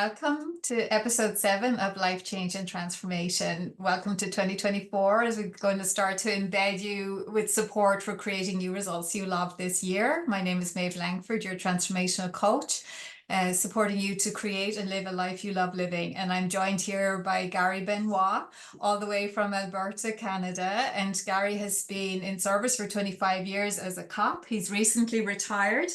welcome to episode 7 of Life Change and Transformation. Welcome to 2024 as we're going to start to embed you with support for creating new results you love this year. My name is Maeve Langford, your transformational coach, supporting you to create and live a life you love living. And I'm joined here by Gary Benoit, all the way from Alberta, Canada. And Gary has been in service for 25 years as a cop. He's recently retired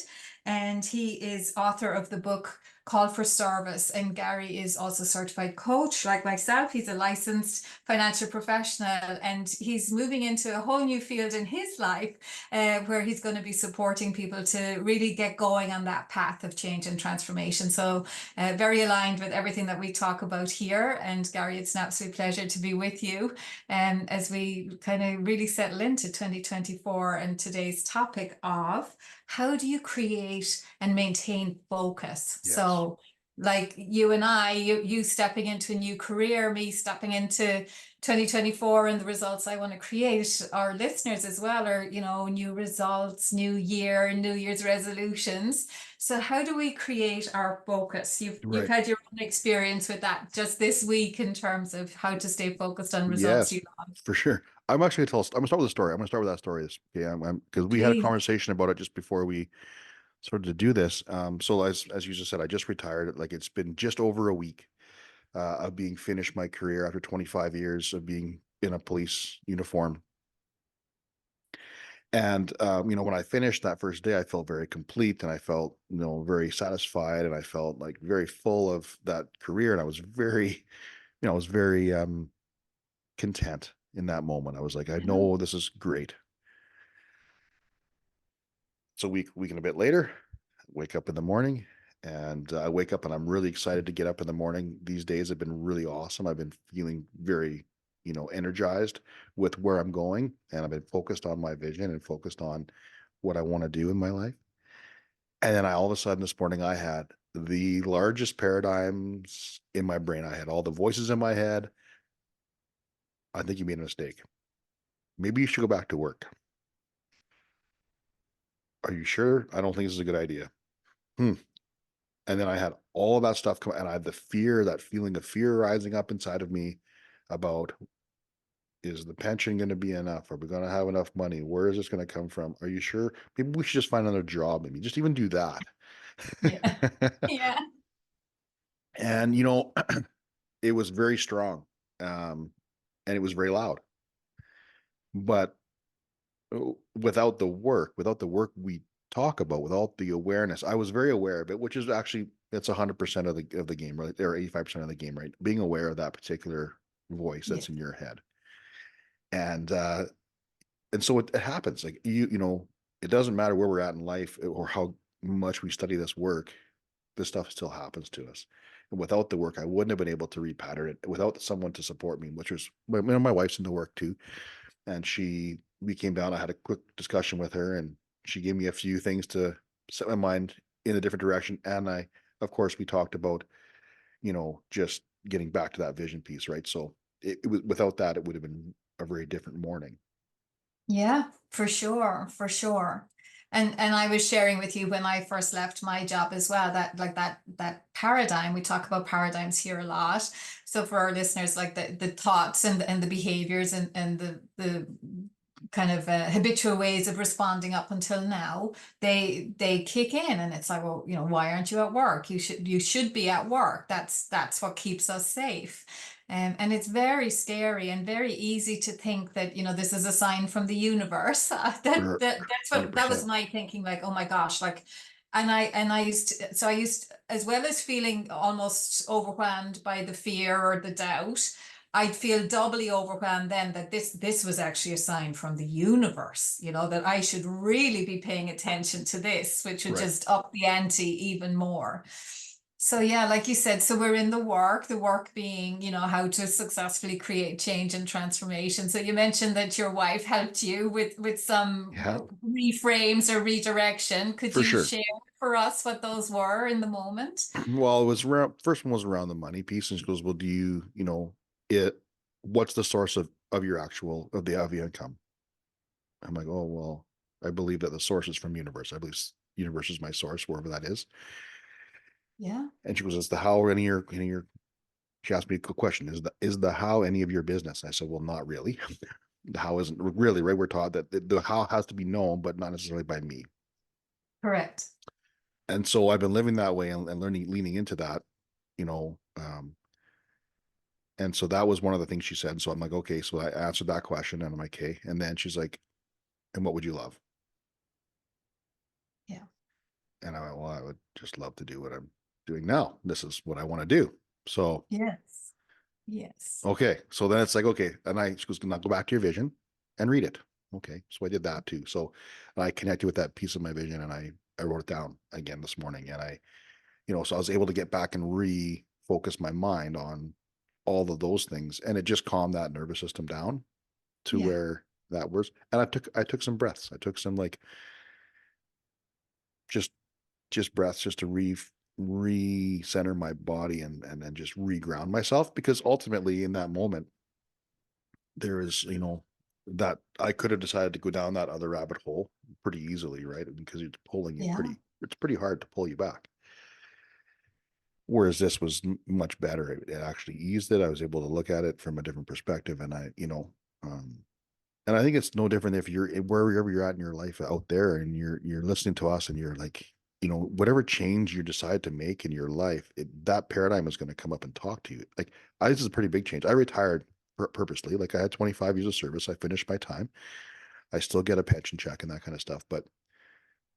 and he is author of the book Call for Service. And Gary is also a certified coach like myself. He's a licensed financial professional and he's moving into a whole new field in his life where he's going to be supporting people to really get going on that path of change and transformation. So very aligned with everything that we talk about here. And Gary, it's an absolute pleasure to be with you as we kind of really settle into 2024 and today's topic of how do you create and maintain focus? Yes. So like you and I, you stepping into a new career, me stepping into 2024 and the results I want to create, our listeners as well are, new results, new year, New Year's resolutions. So how do we create our focus? You've Right. had your own experience with that just this week in terms of how to stay focused on results Yes, you want. for sure. I'm actually I'm gonna start with a story. I'm gonna start with that story. I'm because we had a Please. conversation about it just before we started to do this. So as you just said, I just retired. Like it's been just over a week of being finished my career after 25 years of being in a police uniform. And when I finished that first day, I felt very complete and I felt, very satisfied and I felt like very full of that career. And I was very, I was very content in that moment. I was like, I Mhm. know this is great. So week and a bit later, wake up in the morning and I wake up and I'm really excited to get up in the morning. These days have been really awesome. I've been feeling very, energized with where I'm going and I've been focused on my vision and focused on what I want to do in my life. And then all of a sudden this morning I had the largest paradigms in my brain. I had all the voices in my head. I think you made a mistake. Maybe you should go back to work. Are you sure? I don't think this is a good idea. Hmm. And then I had all of that stuff come, and I had the fear, that feeling of fear rising up inside of me about, is the pension going to be enough? Are we going to have enough money? Where is this going to come from? Are you sure? Maybe we should just find another job. Maybe just even do that. Yeah. Yeah. And, it was very strong. And it was very loud. But without the work we talk about, without the awareness, I was very aware of it, which is actually it's 100% of the game, right? Or 85% of the game, right? Being aware of that particular voice Yeah. that's in your head. And so it happens. Like it doesn't matter where we're at in life or how much we study this work, this stuff still happens to us. And without the work, I wouldn't have been able to repattern it without someone to support me, which was my wife's into work too. And we came down, I had a quick discussion with her and she gave me a few things to set my mind in a different direction. And of course, we talked about, just getting back to that vision piece, right? So it was, without that, it would have been a very different morning. Yeah, for sure, for sure. And I was sharing with you when I first left my job as well, that like that paradigm, we talk about paradigms here a lot. So for our listeners, like the thoughts and the behaviors and the kind of habitual ways of responding up until now, they kick in and it's like, well, why aren't you at work? You should be at work. That's what keeps us safe. And it's very scary and very easy to think that, this is a sign from the universe. That was 100%. my thinking, like, oh my gosh, like, and I used as well as feeling almost overwhelmed by the fear or the doubt, I'd feel doubly overwhelmed then that this was actually a sign from the universe, that I should really be paying attention to this, which would Right. just up the ante even more. So yeah, like you said, so we're in the work being, how to successfully create change and transformation. So you mentioned that your wife helped you with some Yeah, reframes or redirection. Could for you sure. share for us what those were in the moment? Well, it was around, first one was around the money piece. And she goes, well, do it, what's the source of the income? I'm like, oh, well, I believe that the source is from universe. I believe universe is my source, wherever that is. Yeah. And she goes, "Is the how any of your?" She asked me a question: "Is the how any of your business?" I said, "Well, not really. The how isn't really right. We're taught that the how has to be known, but not necessarily by me." Correct. And so I've been living that way and learning, leaning into that, you know. And so that was one of the things she said. So I'm like, okay. So I answered that question, and I'm like, okay. And then she's like, "And what would you love?" Yeah. And I went, "Well, I would just love to do what I'm doing now. This is what I want to do." So Yes. Yes. okay. So then it's like, okay. And she goes, "Now go back to your vision and read it." Okay. So I did that too. So I connected with that piece of my vision, and I wrote it down again this morning. And so I was able to get back and refocus my mind on all of those things. And it just calmed that nervous system down to Yeah. where that was. And I took some breaths. I took some like just just breaths just to recenter my body and then just reground myself, because ultimately in that moment there is, that I could have decided to go down that other rabbit hole pretty easily, right? Because Yeah. it's pretty hard to pull you back. Whereas this was much better. It actually eased it. I was able to look at it from a different perspective, and um, and I think it's no different if you're wherever you're at in your life out there, and you're listening to us, and you're like, whatever change you decide to make in your life, that paradigm is going to come up and talk to you. Like, this is a pretty big change. I retired purposely. Like, I had 25 years of service. I finished my time. I still get a pension check and that kind of stuff. But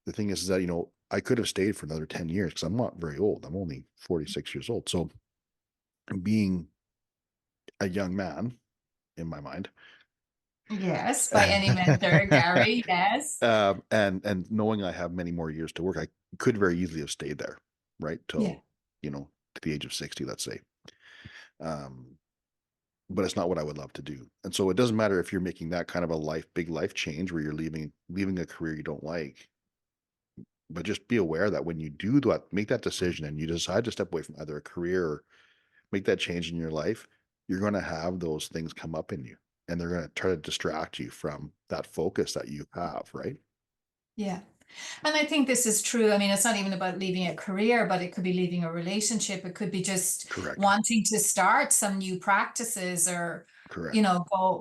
the thing is that, I could have stayed for another 10 years because I'm not very old. I'm only 46 years old. So being a young man in my mind, Yes. By any measure, Gary. Yes. and knowing I have many more years to work, I could very easily have stayed there, right? Yeah. Till, to the age of 60, let's say. Um, but it's not what I would love to do. And so it doesn't matter if you're making that kind of a big life change where you're leaving a career you don't like, but just be aware that when you do that, make that decision and you decide to step away from either a career or make that change in your life, you're going to have those things come up in you, and they're going to try to distract you from that focus that you have, right? Yeah. And I think this is true. I mean, it's not even about leaving a career, but it could be leaving a relationship. It could be just Correct. wanting to start some new practices or, Correct.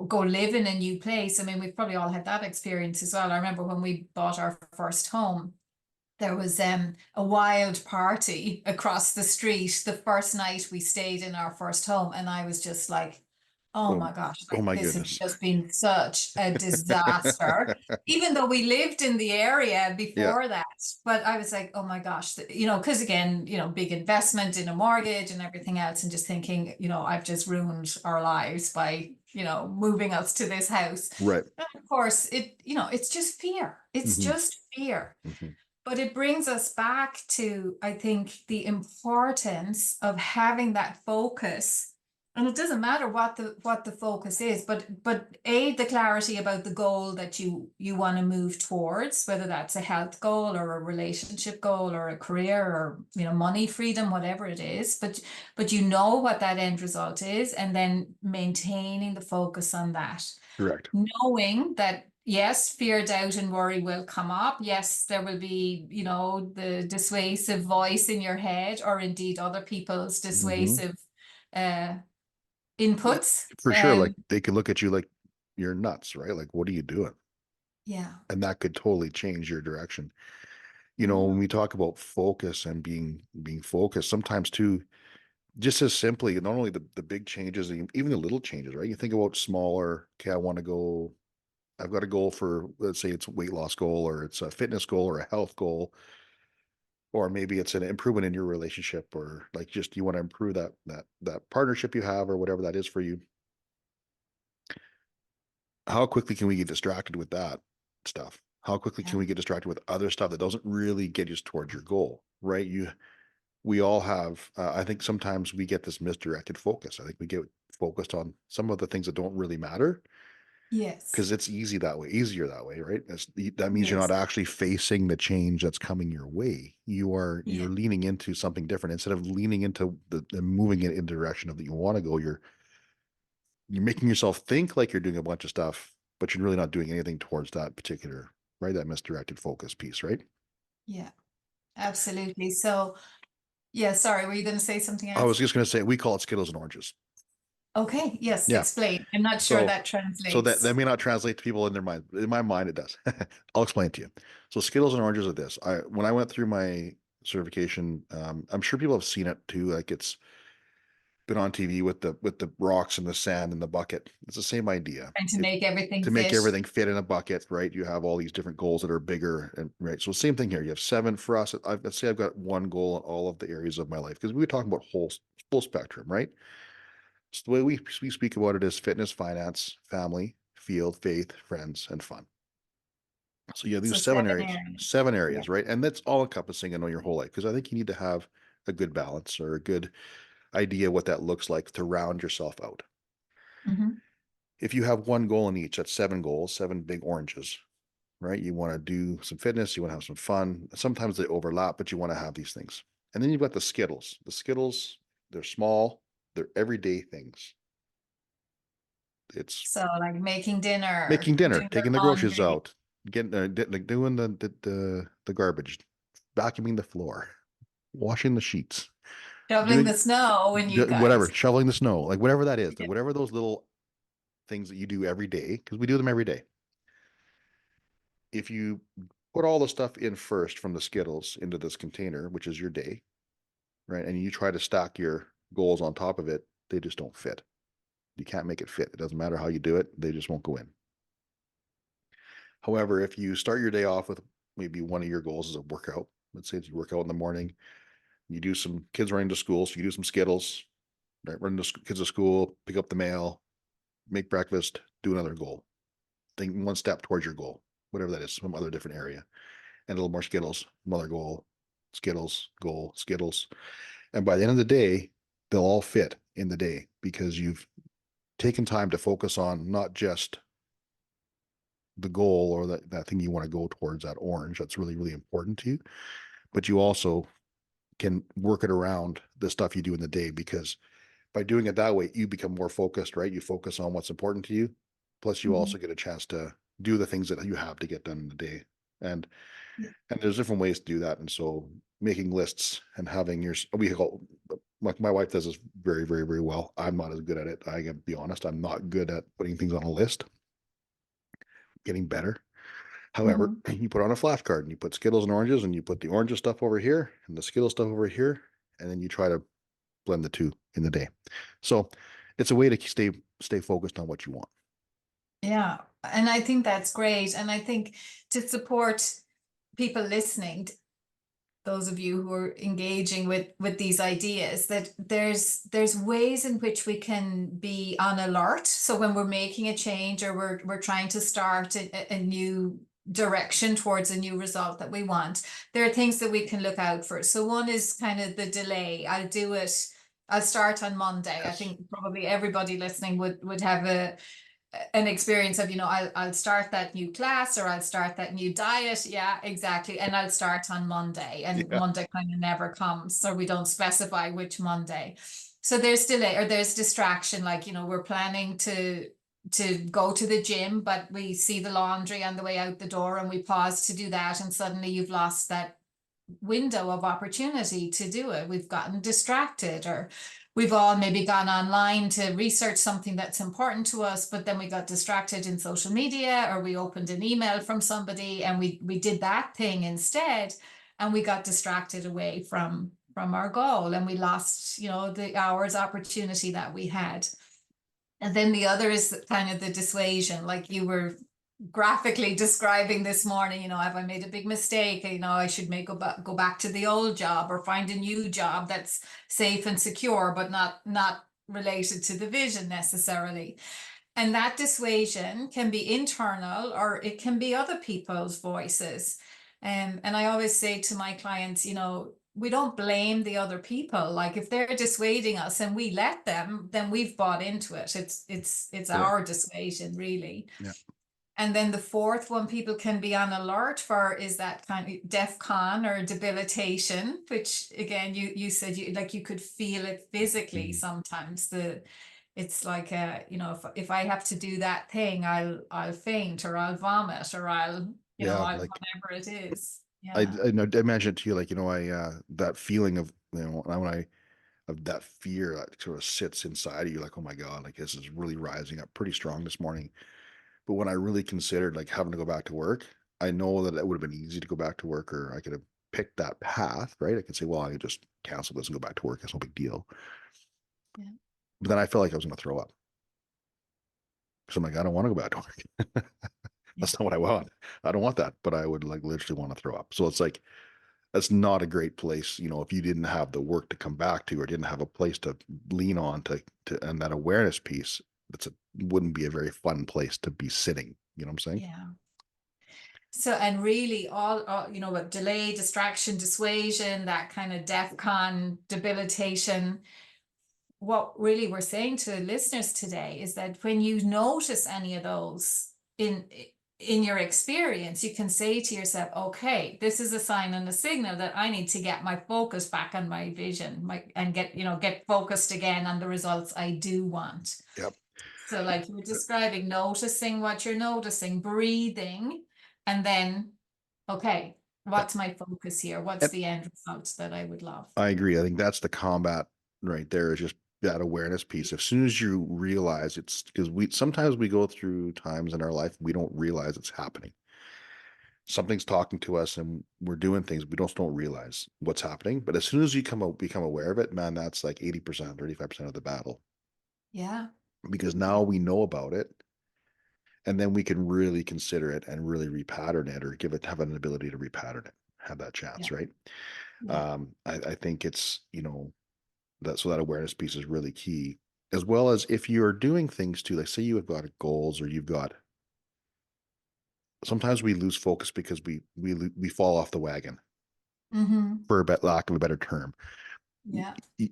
go live in a new place. I mean, we've probably all had that experience as well. I remember when we bought our first home, there was a wild party across the street the first night we stayed in our first home, and I was just like, oh Oh, my gosh, oh like my this has goodness. just been such a disaster, even though we lived in the area Yeah. before that. But I was like, oh my gosh, because again, big investment in a mortgage and everything else, and just thinking, I've just ruined our lives by moving us to this house. Right. And of course, it's just fear. It's Hmm. just fear. Hmm. But it brings us back to, I think, the importance of having that focus. And it doesn't matter what the focus is, but the clarity about the goal that you want to move towards, whether that's a health goal or a relationship goal or a career or money, freedom, whatever it is. But you know what that end result is, and then maintaining the focus on that, Correct. knowing that yes, fear, doubt, and worry will come up. Yes, there will be, the dissuasive voice in your head, or indeed other people's Hmm. dissuasive uh, inputs. For sure. Like, they could look at you like you're nuts, right? Like, what are you doing? Yeah, And that could totally change your direction. When yeah, we talk about focus and being focused, sometimes too, just as simply, not only the big changes, even the little changes, right? You think about smaller, okay, I've got a goal for, let's say it's a weight loss goal, or it's a fitness goal, or a health goal, or maybe it's an improvement in your relationship, or like just you want to improve that partnership you have, or whatever that is for you. How quickly can we get distracted with that stuff? How quickly yeah. can we get distracted with other stuff that doesn't really get us towards your goal, right? We all have, I think sometimes we get this misdirected focus. I think we get focused on some of the things that don't really matter Yes, because it's easier that way, right? That means you're not yes, actually facing the change that's coming your way. yeah, You're leaning into something different instead of leaning into the moving it in the direction of that you want to go. You're making yourself think like you're doing a bunch of stuff, but you're really not doing anything towards that particular, right? That misdirected focus piece, right? yeah, absolutely. So Yeah, sorry, were you going to say something I was else? just going to say we call it Skittles and oranges. Okay, yes, Yeah. explain. I'm not sure So that that translates. may not translate to people in their mind. In my mind, it does. I'll explain it to you. So Skittles and oranges are this. When I went through my certification, I'm sure people have seen it too. Like it's been on TV with the rocks and the sand and the bucket. It's the same idea. Trying to make everything To make fit. everything fit in a bucket, right? You have all these different goals that are bigger, and right. So same thing here. You have seven for us. Let's say I've got one goal in all of the areas of my life because we were talking about whole full spectrum, right? So the way we speak about it is fitness, finance, family, field, faith, friends, and fun. So you have So these seven areas. seven Yeah. areas, right? And that's all encompassing in your whole life because I think you need to have a good balance or a good idea what that looks like to round yourself out. Hmm. If you have one goal in each, that's seven goals, seven big oranges, right? You want to do some fitness, you want to have some fun. Sometimes they overlap, but you want to have these things. And then you've got the Skittles. The Skittles, they're small, they're everyday things. It's So like making dinner, making dinner, doing the taking the groceries laundry, out, getting like doing the garbage, vacuuming the floor, washing the sheets, shoveling doing the snow when you whatever, guys. shoveling the snow, like whatever that is, Yeah. whatever those little things that you do every day, because we do them every day. If you put all the stuff in first from the Skittles into this container, which is your day, right, and you try to stack your goals on top of it, they just don't fit. You can't make it fit. It doesn't matter how you do it, they just won't go in. However, if you start your day off with maybe one of your goals is a workout, let's say you work out in the morning, you do some kids running to school, so you do some Skittles, right, run the kids to school, pick up the mail, make breakfast, do another goal. Think one step towards your goal, whatever that is, some other different area, and a little more Skittles, another goal, Skittles, goal, Skittles. And by the end of the day, they'll all fit in the day because you've taken time to focus on not just the goal or that thing you want to go towards, that orange that's really really important to you, but you also can work it around the stuff you do in the day because by doing it that way you become more focused, right? You focus on what's important to you, plus you Mhm. also get a chance to do the things that you have to get done in the day. and Yeah. and there's different ways to do that, and so making lists and having your we call, like my wife does this very very very well. I'm not as good at it. I can be honest, I'm not good at putting things on a list. Getting better. However, Mhm. you put on a flashcard and you put Skittles and oranges and you put the oranges stuff over here and the Skittles stuff over here, and then you try to blend the two in the day. So it's a way to stay focused on what you want. Yeah. And I think that's great. And I think to support people listening, those of you who are engaging with these ideas, that there's ways in which we can be on alert. So when we're making a change or we're trying to start a new direction towards a new result that we want, there are things that we can look out for. So one is kind of the delay. I'll start on Monday. I Yes. think probably everybody listening would have an experience of, I'll start that new class or I'll start that new diet. Yeah, exactly. And I'll start on Monday, and Yeah. Monday kind of never comes, or we don't specify which Monday. So there's delay or there's distraction. Like, we're planning to go to the gym, but we see the laundry on the way out the door and we pause to do that. And suddenly you've lost that window of opportunity to do it. We've gotten distracted, or we've all maybe gone online to research something that's important to us, but then we got distracted in social media, or we opened an email from somebody and we did that thing instead, and we got distracted away from our goal, and we lost, the hours opportunity that we had. And then the other is kind of the dissuasion, like you were graphically describing this morning. Have I made a big mistake? I should go back to the old job or find a new job that's safe and secure, but not related to the vision necessarily. And that dissuasion can be internal or it can be other people's voices. And I always say to my clients, we don't blame the other people. Like if they're dissuading us and we let them, then we've bought into it. It's Correct. our dissuasion, really. Yeah. And then the fourth one people can be on alert for is that kind of DEF CON or debilitation, which again you said you could feel it physically Mhm. sometimes. It's like if I have to do that thing, I'll faint or I'll vomit or Yeah. I'll Like whatever it is. Yeah. I know I mentioned to you, like, I that feeling of, when I of that fear that sort of sits inside of you, like, oh my God, like this is really rising up pretty strong this morning. But when I really considered like having to go back to work, I know that it would have been easy to go back to work, or I could have picked that path, right? I could say, well, I could just cancel this and go back to work. It's no big deal. Yeah. But then I felt like I was going to throw up. So I'm like, I don't want to go back to work. Yeah. That's not what I want. I don't want that. But I would like literally want to throw up. So it's like, that's not a great place, if you didn't have the work to come back to, or didn't have a place to lean on and that awareness piece, wouldn't be a very fun place to be sitting. You know what I'm saying? Yeah. So, and really all with delay, distraction, dissuasion, that kind of DEFCON debilitation, what really we're saying to listeners today is that when you notice any of those in your experience, you can say to yourself, okay, this is a sign and a signal that I need to get my focus back on my vision, and get focused again on the results I do want. Yep. So like you were describing, noticing what you're noticing, breathing, and then, okay, Yeah. what's my focus here? What's And the end result that I would love? I agree. I think that's the combat right there, is just that awareness piece. As soon as you realize, it's because sometimes we go through times in our life we don't realize it's happening. Something's talking to us and we're doing things we don't realize what's happening. But as soon as you become aware of it, man, that's like 80%, 35% of the battle, Yeah. because Yeah. now we know about it, and then we can really consider it and really repattern it, or have an ability to repattern it, have that Yeah. chance, right? Yeah. I think it's, that awareness piece is really key, as well as if you're doing things too, like say you have got goals, or you've got, sometimes we lose focus because we fall off the wagon, Mm-hmm. for a lack of a better term. Yeah. You,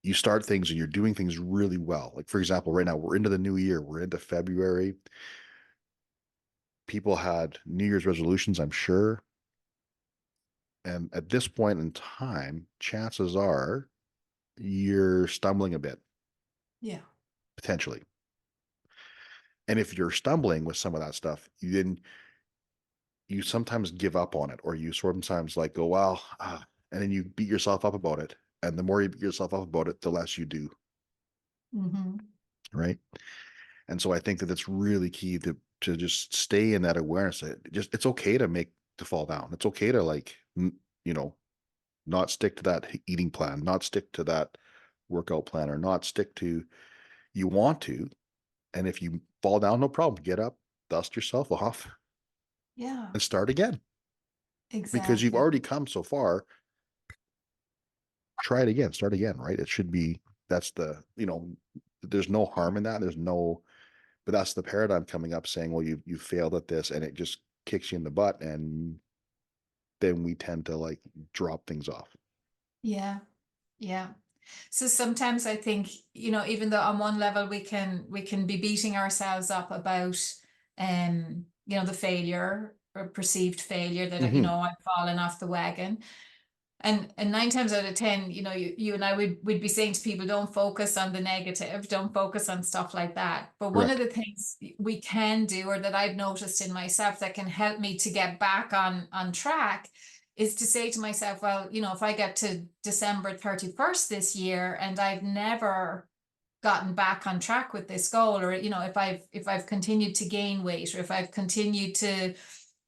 you start things and you're doing things really well. Like, for example, right now we're into the new year, we're into February. People had New Year's resolutions, I'm sure. And at this point in time, chances are you're stumbling a bit, Yeah. potentially. And if you're stumbling with some of that stuff, then you sometimes give up on it, or you sometimes like go, well, and then you beat yourself up about it. And the more you beat yourself up about it, the less you do, Mm-hmm. right? And so I think that it's really key to just stay in that awareness. It's okay to fall down. It's okay to like, you know, not stick to that eating plan, not stick to that workout plan, or not stick to, you want to. And if you fall down, no problem. Get up, dust yourself off, Yeah. and start again. Because you've Exactly. already come so far. Try it again, start again, right? It should be, that's there's no harm in that. But that's the paradigm coming up, saying, well, you failed at this, and it just kicks you in the butt. And then we tend to like drop things off. Yeah. Yeah. So sometimes I think, even though on one level we can be beating ourselves up about the failure or perceived failure that, Hmm. I've fallen off the wagon. And 9 times out of 10, you and I would be saying to people, don't focus on the negative, don't focus on stuff like that. But one of Correct. the things we can do, or that I've noticed in myself that can help me to get back on track, is to say to myself, well, if I get to December 31st this year and I've never gotten back on track with this goal, or if I've continued to gain weight, or if I've continued to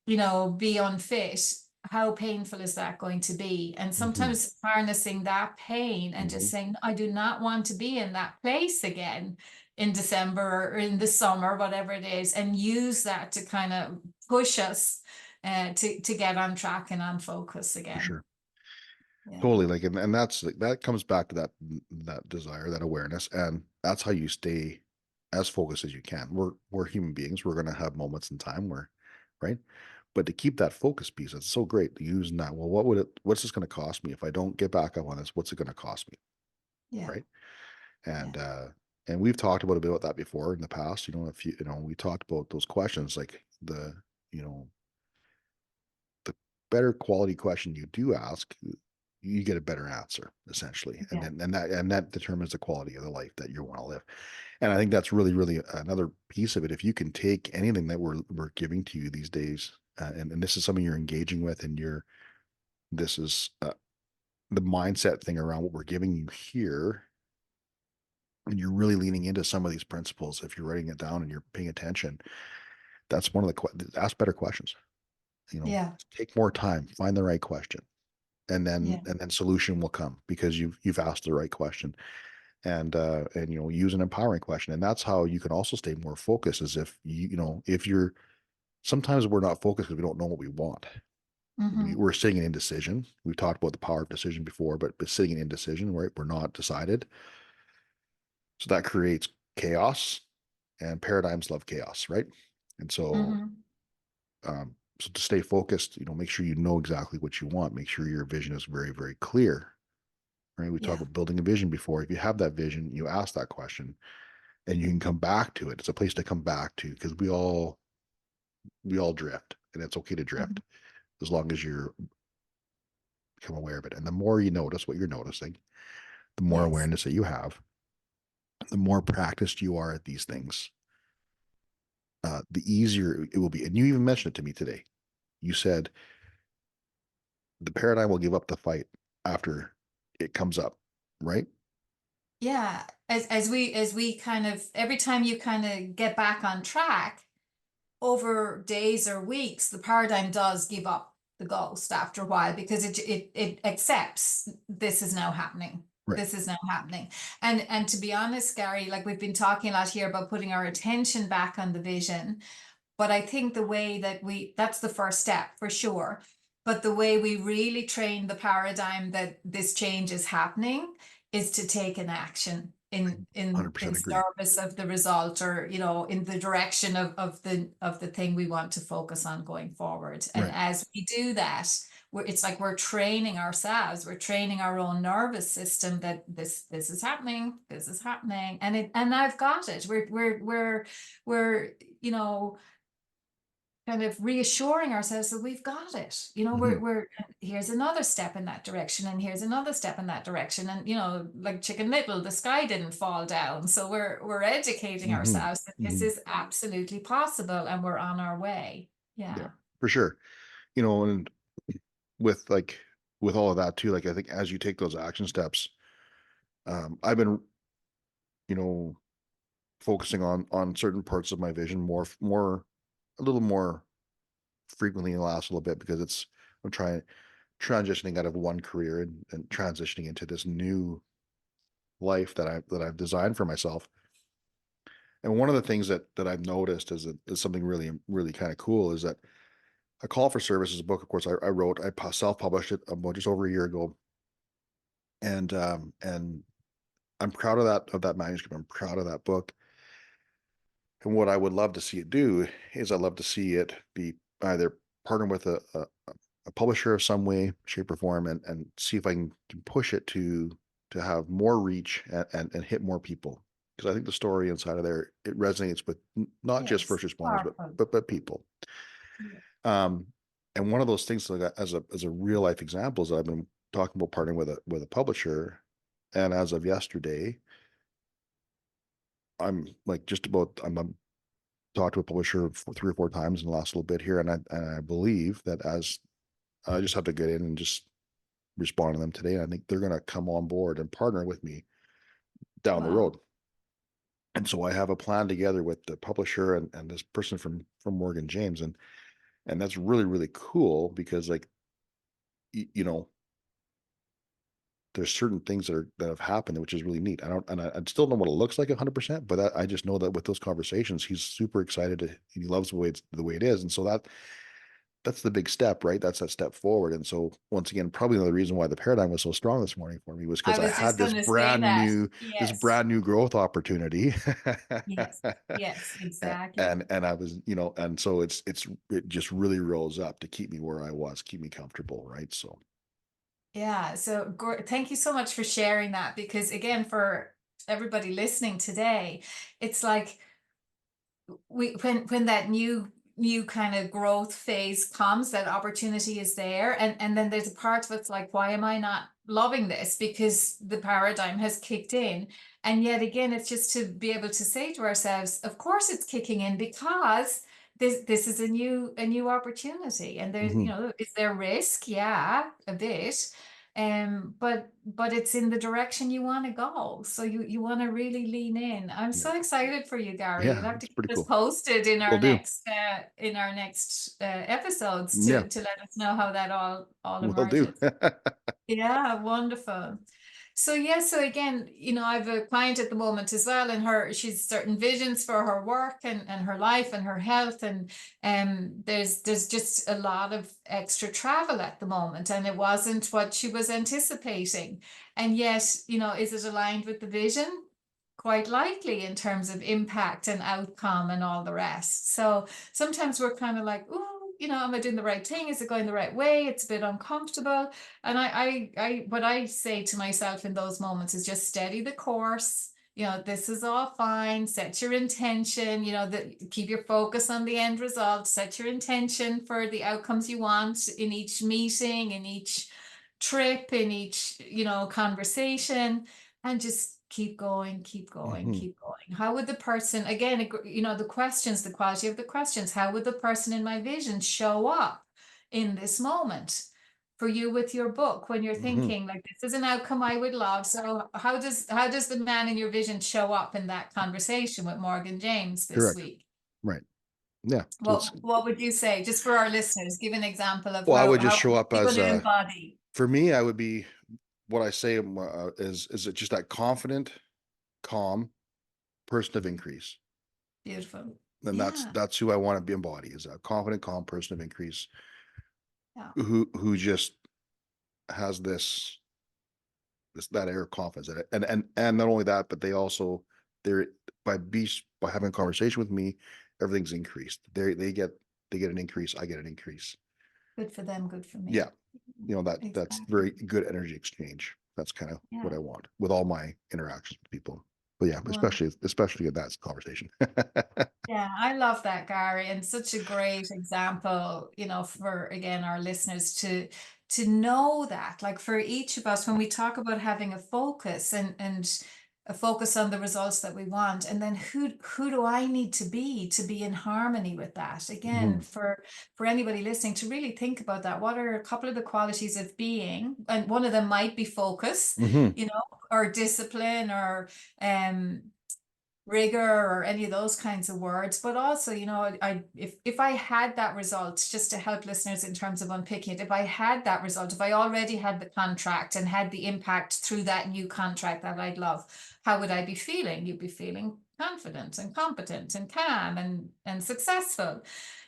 be unfit, how painful is that going to be? And Hmm. sometimes harnessing that pain and Hmm. just saying, I do not want to be in that place again in December or in the summer, whatever it is, and use that to kind of push us to get on track and on focus For again. sure. Yeah. Totally. Like, and that's like, that comes back to that desire, that awareness. And that's how you stay as focused as you can. We're human beings. We're going to have moments in time where, right? But to keep that focus piece, it's so great using that. Well, what's this going to cost me if I don't get back up on this? What's it going to cost me? Yeah. Right. Yeah. And, and we've talked about a bit about that before in the past. If we talked about those questions, like you know, the better quality question you do ask, you get a better answer, essentially. And Yeah. then, and that determines the quality of the life that you want to live. And I think that's really, really another piece of it. If you can take anything that we're giving to you these days, and this is something you're engaging with, and this is the mindset thing around what we're giving you here, and you're really leaning into some of these principles. If you're writing it down and you're paying attention, that's one of ask better questions. Yeah. Take more time, find the right question, and Yeah. then solution will come because you've asked the right question. And use an empowering question, and that's how you can also stay more focused. Is if if you're sometimes we're not focused because we don't know what we want. Hmm. We're sitting in indecision. We've talked about the power of decision before, but sitting in indecision, right? We're not decided. So that creates chaos, and paradigms love chaos, right? And Hmm. so to stay focused, make sure you know exactly what you want. Make sure your vision is very, very clear, right? We talked Yeah. about building a vision before. If you have that vision, you ask that question, and you can come back to it. It's a place to come back to because we all drift, and it's okay to Hmm. drift as long as you're become aware of it. And the more you notice what you're noticing, the more Yes. awareness that you have, the more practiced you are at these things, the easier it will be. And you even mentioned it to me today. You said the paradigm will give up the fight after it comes up, right? Yeah. As we kind of every time you kind of get back on track over days or weeks, the paradigm does give up the ghost after a while because it accepts this is now happening. Right. This is now happening. And to be honest, Gary, like we've been talking a lot here about putting our attention back on the vision. But I think the way that that's the first step for sure. But the way we really train the paradigm that this change is happening is to take an action in 100% agree. service of the result, or in the direction of the thing we want to focus on going forward. And Right. as we do that, it's like we're training ourselves, we're training our own nervous system that this is happening, this is happening, and I've got it. We're kind of reassuring ourselves that we've got it. Hmm. We're here's another step in that direction, and here's another step in that direction. And like Chicken Little, the sky didn't fall down. So we're educating Hmm. ourselves that this Hmm. is absolutely possible and we're on our way. Yeah, Yeah. for sure. And with with all of that too, like I think as you take those action steps, I've been, you know, focusing on certain parts of my vision more a little more frequently in the last little bit because I'm trying transitioning out of one career and transitioning into this new life that I've designed for myself. And one of the things that I've noticed is something really really kind of cool is that A Call for Service is a book, of course, I wrote. Self-published it about just over a year ago, and I'm proud of that manuscript. I'm proud of that book. And what I would love to see it do is I'd love to see it be either partner with a publisher of some way, shape, or form, and see if I can push it to have more reach and hit more people. Because I think the story inside of there it resonates with not just Yes. first responders, but Powerful. people. Yeah. Um, and one of those things, like as a real life example, is I've been talking about partnering with a publisher, and as of yesterday, I'm like just about I'm talked to a publisher 3 or 4 times in the last little bit here, and I believe that as I just have to get in and just respond to them today, and I think they're going to come on board and partner with me down the Wow. road. And so I have a plan together with the publisher and this person from Morgan James, and that's really really cool because like y- you know there's certain things that have happened, which is really neat. I still don't know what it looks like 100%, but I just know that with those conversations, he's super excited. He loves the way it is, and so that's the big step, right? That's that step forward. And so once again, probably another reason why the paradigm was so strong this morning for me was I because I was just had going to say that. this Yes. brand new growth opportunity. Yes. Yes. Exactly. And I was, and so it just really rose up to keep me where I was, keep me comfortable, right? So Yeah, so thank you so much for sharing that, because again, for everybody listening today, it's like when that new kind of growth phase comes, that opportunity is there, and then there's a part of it's like, why am I not loving this? Because the paradigm has kicked in. And yet again, it's just to be able to say to ourselves, of course it's kicking in because this is a new opportunity, and there's, Hmm. is there risk? Yeah, a bit. But it's in the direction you want to go. So you want to really lean in. I'm Yeah. so excited for you, Gary. You'll Yeah, have to it's keep pretty us cool. posted Will do. in our next episodes Yeah, to let us know how that all will do. emerges. Yeah, wonderful. So yeah, so again, I have a client at the moment as well, and she's certain visions for her work and her life and her health, and there's just a lot of extra travel at the moment, and it wasn't what she was anticipating. And yet, is it aligned with the vision? Quite likely in terms of impact and outcome and all the rest. So sometimes we're kind of like, oh, am I doing the right thing? Is it going the right way? It's a bit uncomfortable. And what I say to myself in those moments is just steady the course. This is all fine. Set your intention, keep your focus on the end result, set your intention for the outcomes you want in each meeting, in each trip, in each, conversation, and just keep going, keep going, Hmm. keep going. How would the person, again, the questions, the quality of the questions, how would the person in my vision show up in this moment? For you with your book, when you're Hmm. thinking like, this is an outcome I would love, so how does the man in your vision show up in that conversation with Morgan James this Correct. week? Right. Yeah. So it's, What would you say, just for our listeners? Give an example of well, I how would just how show up people as to embody. for me, I would be what I say is it just that confident, calm person of increase. Beautiful. And Yeah, that's who I want to be embody is a confident, calm person of increase yeah, who just has this that air of confidence in it. And not only that, but they're by having a conversation with me, everything's increased. They get an increase, I get an increase. good for them, good for Yeah. me. That's Exactly. very good energy exchange. That's kind of what Yeah, I want with all my interactions with people. But yeah, especially in that conversation. yeah, I love that, Gary, and such a great example, for again our listeners to know that, like for each of us, when we talk about having a focus and a focus on the results that we want, and then who do I need to be in harmony with that? Again, Hmm. for anybody listening, to really think about that. What are a couple of the qualities of being? And one of them might be focus, Hmm. or discipline, or um rigor, or any of those kinds of words. But also, if I had that result, just to help listeners in terms of unpicking it, if I had that result, if I already had the contract and had the impact through that new contract that I'd love, how would I be feeling? You'd be feeling confident and competent and calm and successful.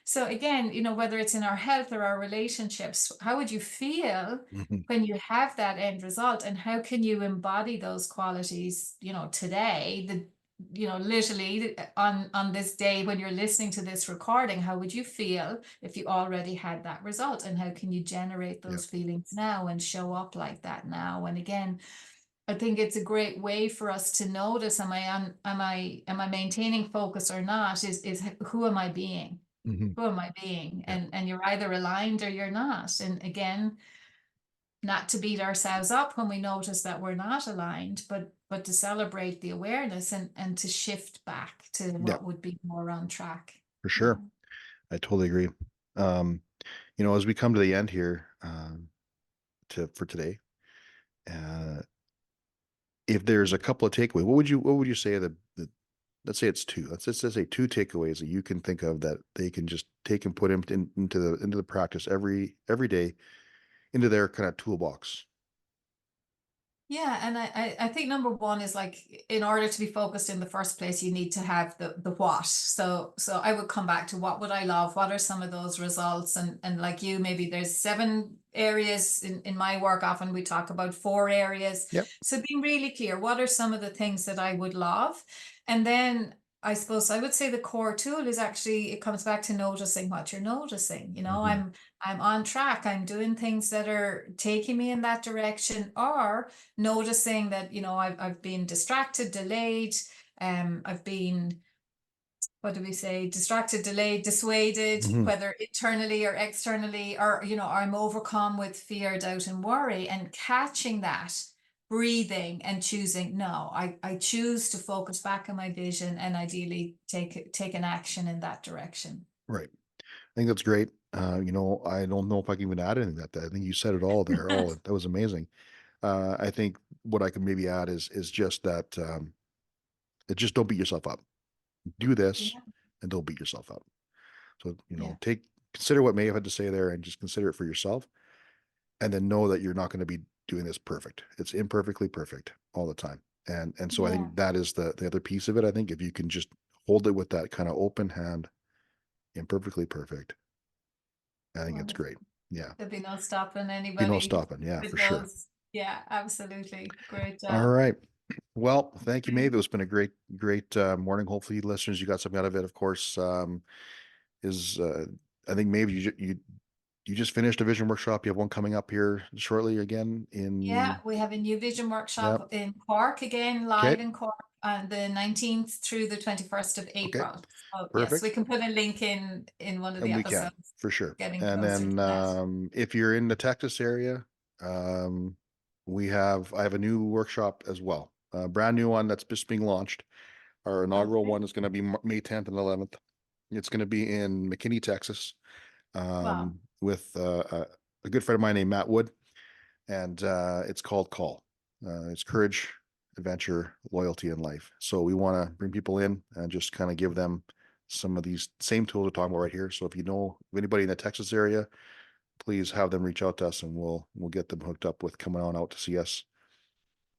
So again, whether it's in our health or our relationships, how would you feel Hmm. when you have that end result, and how can you embody those qualities, today? Literally on this day when you're listening to this recording, how would you feel if you already had that result, and how can you generate Yeah. those feelings now and show up like that now? And again, I think it's a great way for us to notice, am I maintaining focus or not? Is who am I being? Hmm. Who am I being? Yeah. And you're either aligned or you're not. And again, not to beat ourselves up when we notice that we're not aligned, but to celebrate the awareness and to shift back to Yeah. what would be more on track. For Yeah. sure. I totally agree. Um, as we come to the end here, to for today, uh, if there's a couple of takeaways, what would you say are the let's say it's two. Let's say two takeaways that you can think of that they can just take and put into the practice every day into their kind of toolbox. Yeah, and I think number one is, like, in order to be focused in the first place, you need to have the what. So I would come back to what would I love? What are some of those results? And like you, maybe there's 7 areas in my work. Often we talk about 4 areas. Yep. So being really clear, what are some of the things that I would love? And then I suppose I would say the core tool is actually, it comes back to noticing what you're noticing. Hmm. I'm on track. I'm doing things that are taking me in that direction, or noticing that I've been distracted, delayed, I've been, what do we say, distracted, delayed, dissuaded, Hmm. whether internally or externally, or I'm overcome with fear, doubt, and worry, and catching that, breathing and choosing, no, I choose to focus back on my vision, and ideally take an action in that direction. Right. I think that's great. I don't know if I can even add anything to that. I think you said it all there. Oh, that was amazing. I think what I can maybe add is just that just don't beat yourself up. Do this Yeah, and don't beat yourself up. So, yeah, consider what Maeve had to say there and just consider it for yourself. And then know that you're not going to be doing this perfect. It's imperfectly perfect all the time. And so I yeah. think that is the other piece of it. I think if you can just hold it with that kind of open hand, imperfectly perfect, I think it's Wonderful. great. Yeah. There'll be no stopping Be no anybody stopping. Yeah, with for sure. those. Yeah, absolutely. Great All job. right. Well, thank you, Great. Maeve. It's been a great morning. Hopefully, listeners, you got something out of it. Of course, is I think maybe you just finished a vision workshop. You have one coming up here shortly again Yeah, in. we have a new vision Yeah. workshop in Cork again, live Okay. in Cork on the 19th through the 21st of Okay. April. So yes, we Perfect. can put a link in one of the And we can episodes for sure. getting And closer then to that. if you're in the Texas area, um, I have a new workshop as well. A brand new one that's just being launched. Our inaugural Okay. one is going to be May 10th and 11th. It's going to be in McKinney, Texas, Wow. with a good friend of mine named Matt Wood, and it's called Call. It's courage, adventure, loyalty, and life. So we want to bring people in and just kind of give them some of these same tools we're talking about right here. So if you know of anybody in the Texas area, please have them reach out to us, and we'll get them hooked up with coming on out to see us.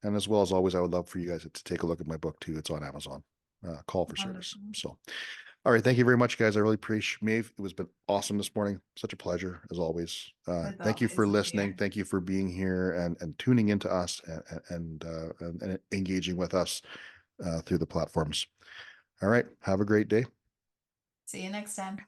And as well as always, I would love for you guys to take a look at my book too. It's on Amazon. Call for service. Wonderful. So, all right. Thank you very much, guys. I really appreciate Maeve. It was been awesome this morning. Such a pleasure as always. As Thank you for always, listening. dear. Thank you for being here and tuning into us and engaging with us through the platforms. All right. Have a great day. See you next time.